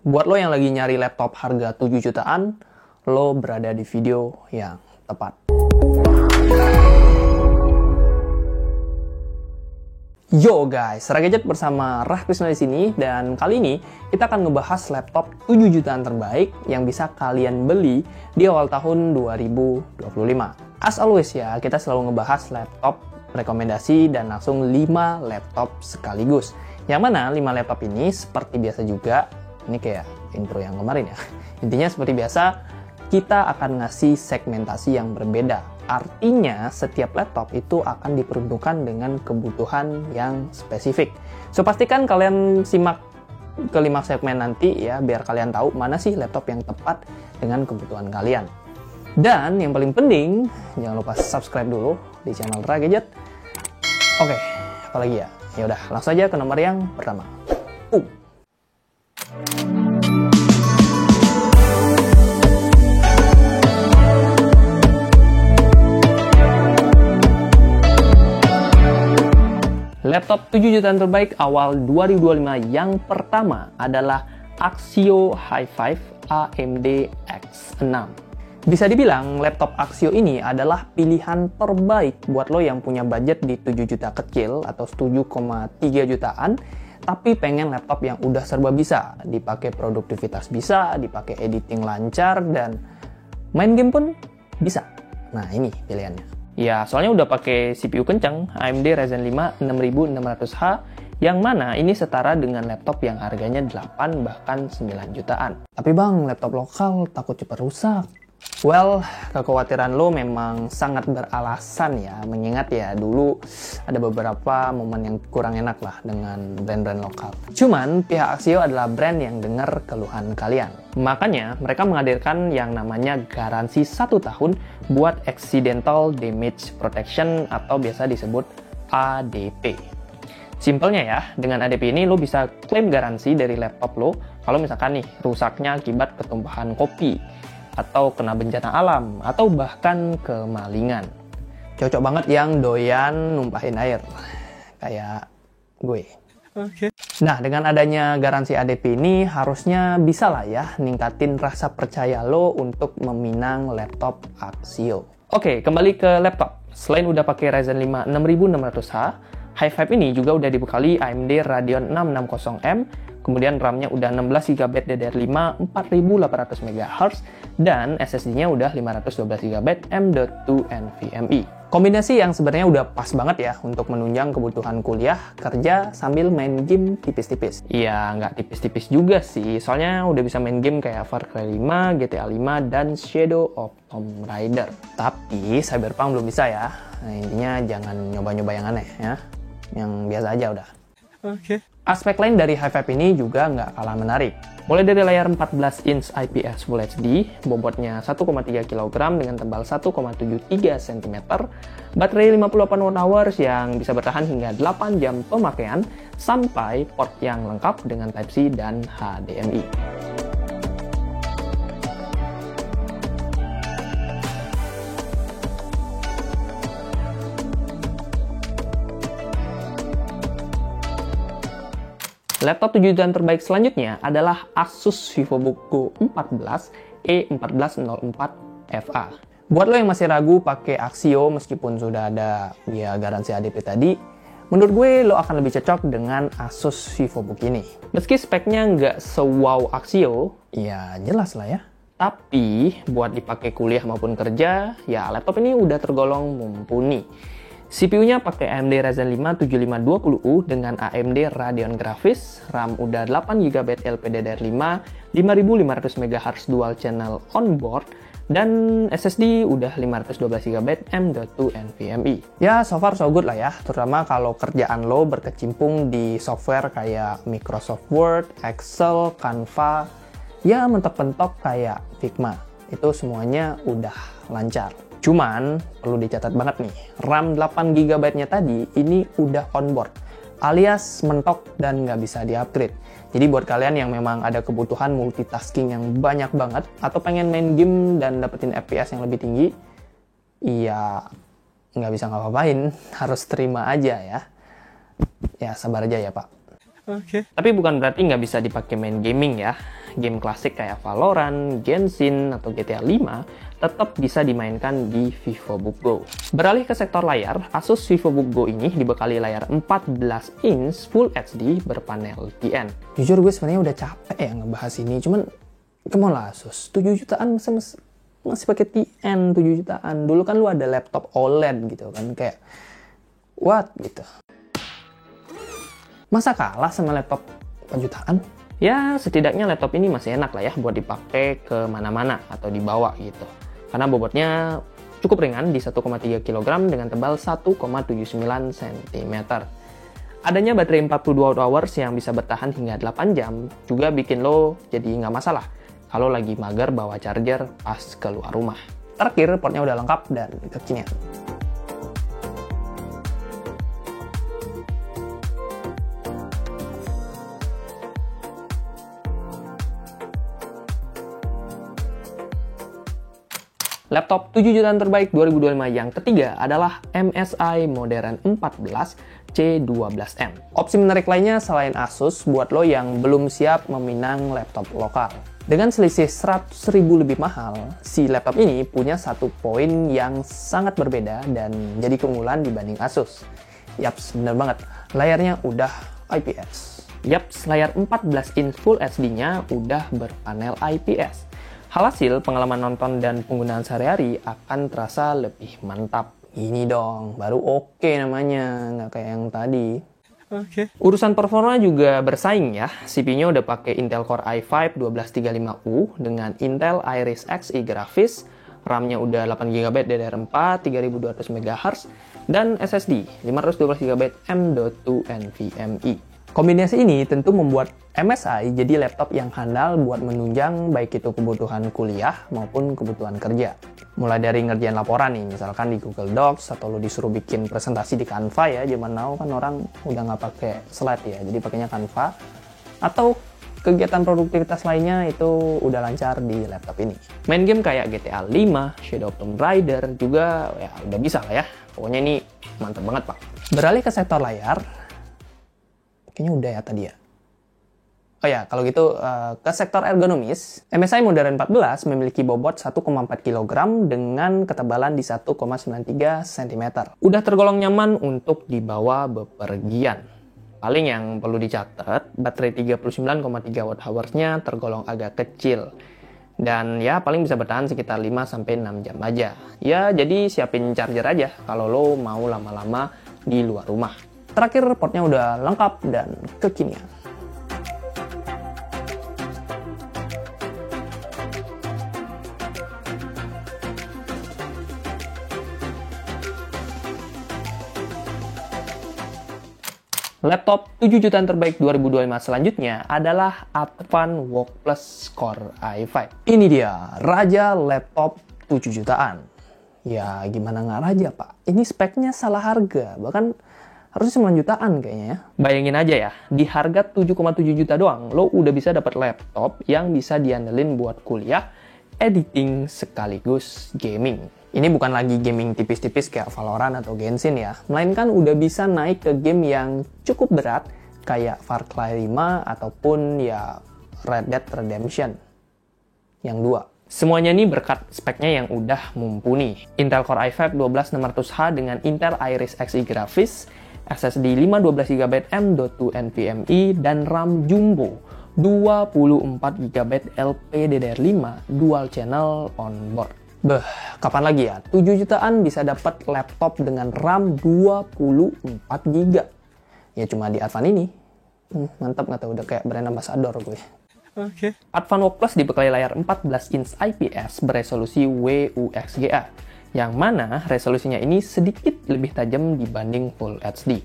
Buat lo yang lagi nyari laptop harga 7 jutaan, lo berada di video yang tepat. Yo guys, Ragadget bersama Rah Krisna di sini, dan kali ini kita akan ngebahas laptop 7 jutaan terbaik yang bisa kalian beli di awal tahun 2025. As always ya, kita selalu ngebahas laptop rekomendasi dan langsung 5 laptop sekaligus. Yang mana 5 laptop ini seperti biasa juga, ini kayak intro yang kemarin ya. Intinya seperti biasa, kita akan ngasih segmentasi yang berbeda. Artinya, setiap laptop itu akan diperuntukkan dengan kebutuhan yang spesifik. So, pastikan kalian simak ke 5 segmen nanti ya, biar kalian tahu mana sih laptop yang tepat dengan kebutuhan kalian. Dan yang paling penting, jangan lupa subscribe dulu di channel Ragadget. Oke, apalagi ya? Ya udah, langsung aja ke nomor yang pertama. Laptop 7 jutaan terbaik awal 2025 yang pertama adalah Axio Hi-Fi AMD X6. Bisa dibilang laptop Axio ini adalah pilihan terbaik buat lo yang punya budget di 7 juta kecil atau 7,3 jutaan, tapi pengen laptop yang udah serba bisa, dipakai produktivitas bisa, dipakai editing lancar, dan main game pun bisa. Nah, ini pilihannya. Ya, soalnya udah pakai CPU kencang AMD Ryzen 5 6600H, yang mana ini setara dengan laptop yang harganya 8 bahkan 9 jutaan. Tapi bang, laptop lokal takut cepat rusak. Well, kekhawatiran lo memang sangat beralasan ya, mengingat ya dulu ada beberapa momen yang kurang enak lah dengan brand-brand lokal. Cuman pihak Axio adalah brand yang dengar keluhan kalian. Makanya mereka menghadirkan yang namanya garansi 1 tahun buat Accidental Damage Protection atau biasa disebut ADP. Simpelnya ya, dengan ADP ini lo bisa klaim garansi dari laptop lo kalau misalkan nih rusaknya akibat ketumpahan kopi, atau kena bencana alam, atau bahkan kemalingan. Cocok banget yang doyan numpahin air, kayak gue. Oke. Nah, dengan adanya garansi ADP ini, harusnya bisa lah ya ningkatin rasa percaya lo untuk meminang laptop Axio. Oke, kembali ke laptop. Selain udah pakai Ryzen 5 6600H, Hi-Fi ini juga udah dibekali AMD Radeon 660M, kemudian RAM-nya udah 16GB DDR5 4800 MHz, dan SSD-nya udah 512GB M.2 NVMe. Kombinasi yang sebenarnya udah pas banget ya untuk menunjang kebutuhan kuliah, kerja, sambil main game tipis-tipis. Iya, nggak tipis-tipis juga sih, soalnya udah bisa main game kayak Far Cry 5, GTA 5, dan Shadow of Tomb Raider. Tapi Cyberpunk belum bisa ya. Nah, intinya jangan nyoba-nyoba yang aneh ya. Yang biasa aja udah. Oke. Aspek lain dari Hi-Fi ini juga nggak kalah menarik. Mulai dari layar 14 inch IPS Full HD, bobotnya 1,3 kg dengan tebal 1,73 cm, baterai 58 Wh yang bisa bertahan hingga 8 jam pemakaian, sampai port yang lengkap dengan Type-C dan HDMI. Laptop 7 jutaan terbaik selanjutnya adalah Asus VivoBook Go 14 E1404FA. Buat lo yang masih ragu pakai Axio meskipun sudah ada ya garansi ADP tadi, menurut gue lo akan lebih cocok dengan Asus VivoBook ini. Meski speknya nggak se-wow Axio, ya jelas lah ya. Tapi buat dipakai kuliah maupun kerja, ya laptop ini udah tergolong mumpuni. CPU-nya pakai AMD Ryzen 5 7520U dengan AMD Radeon Graphics, RAM udah 8GB LPDDR5, 5500 MHz dual channel onboard, dan SSD udah 512GB M.2 NVMe. Ya, so far so good lah ya, terutama kalau kerjaan lo berkecimpung di software kayak Microsoft Word, Excel, Canva, ya mentok-mentok kayak Figma. Itu semuanya udah lancar. Cuman, perlu dicatat banget nih, RAM 8GB-nya tadi ini udah onboard, alias mentok dan nggak bisa di-upgrade. Jadi buat kalian yang memang ada kebutuhan multitasking yang banyak banget, atau pengen main game dan dapetin FPS yang lebih tinggi, iya nggak bisa ngapa-ngapain, harus terima aja ya. Ya sabar aja ya Pak. Oke. Tapi bukan berarti nggak bisa dipakai main gaming ya. game klasik kayak Valorant, Genshin, atau GTA 5 tetap bisa dimainkan di VivoBook Go. Beralih ke sektor layar, Asus VivoBook Go ini dibekali layar 14 inch Full HD berpanel TN. Jujur gue sebenarnya udah capek ya ngebahas ini, cuman come on lah Asus, 7 jutaan masih pakai TN 7 jutaan. Dulu kan lu ada laptop OLED gitu kan, kayak what gitu. Masa kalah sama laptop 4 jutaan? Ya, setidaknya laptop ini masih enak lah ya buat dipakai ke mana-mana atau dibawa gitu. Karena bobotnya cukup ringan di 1,3 kg dengan tebal 1,79 cm. Adanya baterai 42 hours yang bisa bertahan hingga 8 jam juga bikin lo jadi nggak masalah kalau lagi mager bawa charger pas keluar rumah. Terakhir, portnya udah lengkap dan kekinian. Laptop 7 jutaan terbaik 2025 yang ketiga adalah MSI Modern 14 C12M. Opsi menarik lainnya selain Asus buat lo yang belum siap meminang laptop lokal. Dengan selisih 100.000 lebih mahal, si laptop ini punya satu poin yang sangat berbeda dan jadi keunggulan dibanding Asus. Yaps, bener banget. Layarnya udah IPS. Yaps, layar 14 inch Full HD-nya udah berpanel IPS. Halhasil, pengalaman nonton dan penggunaan sehari-hari akan terasa lebih mantap. Ini dong, baru oke namanya, nggak kayak yang tadi. Urusan performa juga bersaing ya. CPU-nya udah pakai Intel Core i5 1235U dengan Intel Iris Xe grafis, RAM-nya udah 8GB DDR4 3200 MHz, dan SSD 512GB M.2 NVMe. Kombinasi ini tentu membuat MSI jadi laptop yang handal buat menunjang baik itu kebutuhan kuliah maupun kebutuhan kerja. Mulai dari ngerjain laporan nih, misalkan di Google Docs atau lo disuruh bikin presentasi di Canva ya, zaman now kan orang udah nggak pakai slide ya, jadi pakainya Canva. Atau kegiatan produktivitas lainnya itu udah lancar di laptop ini. Main game kayak GTA 5, Shadow of Tomb Raider juga ya udah bisa lah ya. Pokoknya ini mantep banget pak. Beralih ke sektor layar, kayaknya udah ya tadi ya. Oh ya, kalau gitu ke sektor ergonomis, MSI Modern 14 memiliki bobot 1,4 kg dengan ketebalan di 1,93 cm. Udah tergolong nyaman untuk dibawa bepergian. Paling yang perlu dicatat, baterai 39,3 Wh-nya tergolong agak kecil. Dan ya paling bisa bertahan sekitar 5-6 jam aja. Ya jadi siapin charger aja kalau lo mau lama-lama di luar rumah. Terakhir, portnya udah lengkap dan kekinian. Laptop 7 jutaan terbaik 2025 selanjutnya adalah Advan Workplus Core i5. Ini dia, raja laptop 7 jutaan. Ya gimana nggak raja pak? Ini speknya salah harga, bahkan harusnya 9 jutaan kayaknya ya. Bayangin aja ya, di harga 7,7 juta doang, lo udah bisa dapat laptop yang bisa diandelin buat kuliah, editing, sekaligus gaming. Ini bukan lagi gaming tipis-tipis kayak Valorant atau Genshin ya, melainkan udah bisa naik ke game yang cukup berat kayak Far Cry 5 ataupun ya Red Dead Redemption yang 2. Semuanya ini berkat speknya yang udah mumpuni. Intel Core i5 12600H dengan Intel Iris Xe grafis, SSD 512GB M.2 NVMe, dan RAM jumbo 24GB LPDDR5 dual channel onboard. Kapan lagi ya? 7 jutaan bisa dapat laptop dengan RAM 24GB. Ya cuma di Advan ini. Mantap nggak tuh, udah kayak brand ambassador gue. Advan Workplus dibekali layar 14 inch IPS beresolusi WUXGA, yang mana resolusinya ini sedikit lebih tajam dibanding Full HD.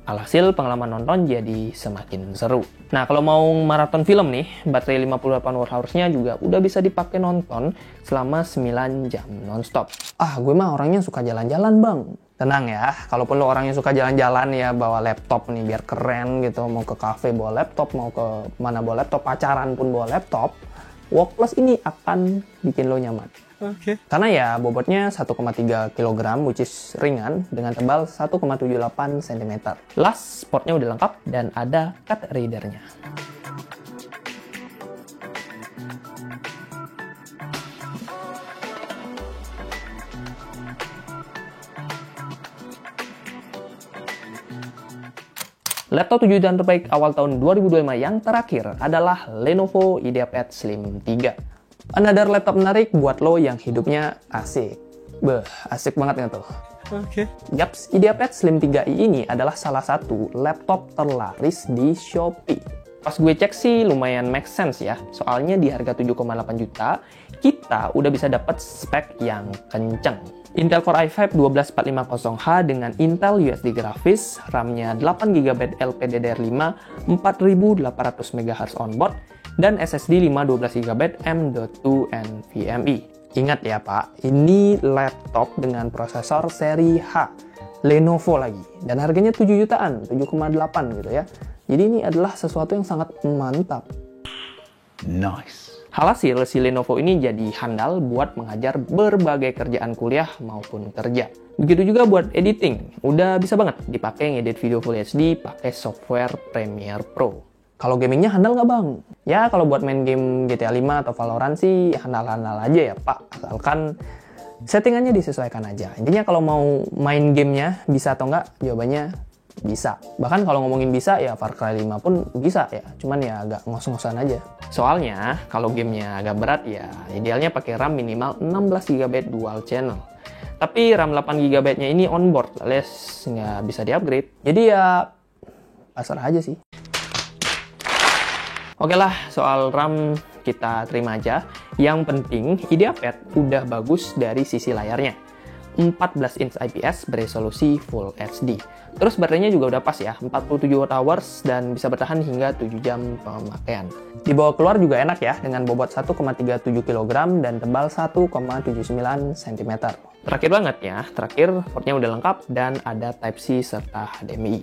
Alhasil pengalaman nonton jadi semakin seru. Nah kalau mau maraton film nih, baterai 58 Wh-nya juga udah bisa dipakai nonton selama 9 jam nonstop. Gue mah orangnya suka jalan-jalan bang. Tenang ya, kalaupun lo orangnya suka jalan-jalan ya bawa laptop nih biar keren gitu, mau ke cafe bawa laptop, mau ke mana bawa laptop, pacaran pun bawa laptop, Workplus ini akan bikin lo nyaman. Karena ya bobotnya 1,3 kg, which is ringan, dengan tebal 1,78 cm. Portnya udah lengkap dan ada card readernya. Laptop 7 jutaan terbaik awal tahun 2025 yang terakhir adalah Lenovo IdeaPad Slim 3. Another laptop menarik buat lo yang hidupnya asik. Beh, asik banget nggak tuh? Oke. Yaps, IdeaPad Slim 3i ini adalah salah satu laptop terlaris di Shopee. Pas gue cek sih lumayan make sense ya, soalnya di harga 7,8 juta, kita udah bisa dapat spek yang kenceng. Intel Core i5 12450H dengan Intel USD grafis, RAM-nya 8GB LPDDR5, 4800 MHz onboard, dan SSD 512GB M.2 NVMe. Ingat ya Pak, ini laptop dengan prosesor seri H, Lenovo lagi, dan harganya 7 jutaan, 7,8 gitu ya. Jadi ini adalah sesuatu yang sangat mantap. Nice. Alhasil, si Lenovo ini jadi handal buat mengajar berbagai kerjaan kuliah maupun kerja. Begitu juga buat editing, udah bisa banget dipakai ngedit video Full HD pakai software Premiere Pro. Kalau gamingnya handal nggak bang? Ya kalau buat main game GTA 5 atau Valorant sih handal-handal aja ya Pak, asalkan settingannya disesuaikan aja. Intinya kalau mau main gamenya bisa atau nggak, jawabannya bisa. Bahkan kalau ngomongin bisa, ya Far Cry 5 pun bisa ya. Cuman ya agak ngos-ngosan aja. Soalnya, kalau gamenya agak berat ya, idealnya pakai RAM minimal 16GB dual channel. Tapi RAM 8GB-nya ini onboard, alias nggak bisa di-upgrade. Jadi ya, pasrah aja sih. Oke lah, soal RAM kita terima aja. Yang penting, IdeaPad udah bagus dari sisi layarnya. 14 inch IPS beresolusi Full HD. Terus baterainya juga udah pas ya, 47 Wh dan bisa bertahan hingga 7 jam pemakaian. Dibawa keluar juga enak ya, dengan bobot 1,37 kg dan tebal 1,79 cm. Terakhir banget ya, portnya udah lengkap dan ada Type-C serta HDMI.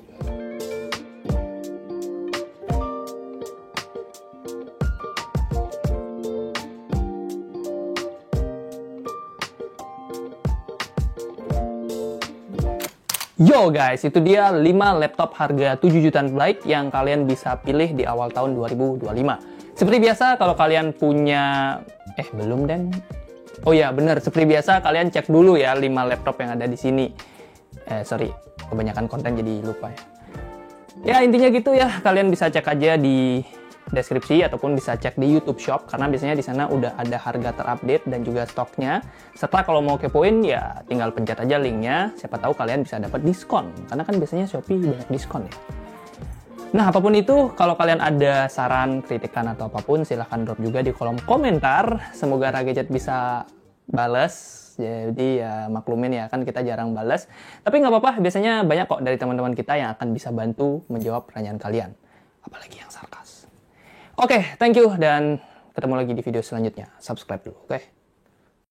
Yo guys, itu dia 5 laptop harga 7 jutaan terbaik yang kalian bisa pilih di awal tahun 2025. Seperti biasa, kalau kalian punya... belum deng. Oh ya, bener. Seperti biasa, kalian cek dulu ya 5 laptop yang ada di sini. Sorry, kebanyakan konten jadi lupa ya. Ya, intinya gitu ya. Kalian bisa cek aja di deskripsi ataupun bisa cek di YouTube Shop karena biasanya di sana udah ada harga terupdate dan juga stoknya. Serta kalau mau kepoin ya tinggal pencet aja linknya, siapa tahu kalian bisa dapat diskon karena kan biasanya Shopee banyak diskon ya. Nah, apapun itu, kalau kalian ada saran, kritikan atau apapun silahkan drop juga di kolom komentar. Semoga Ragadget bisa bales. Jadi ya maklumin ya, kan kita jarang balas. Tapi nggak apa-apa, biasanya banyak kok dari teman-teman kita yang akan bisa bantu menjawab pertanyaan kalian. Apalagi yang sarkas. Oke, thank you dan ketemu lagi di video selanjutnya. Subscribe dulu, oke?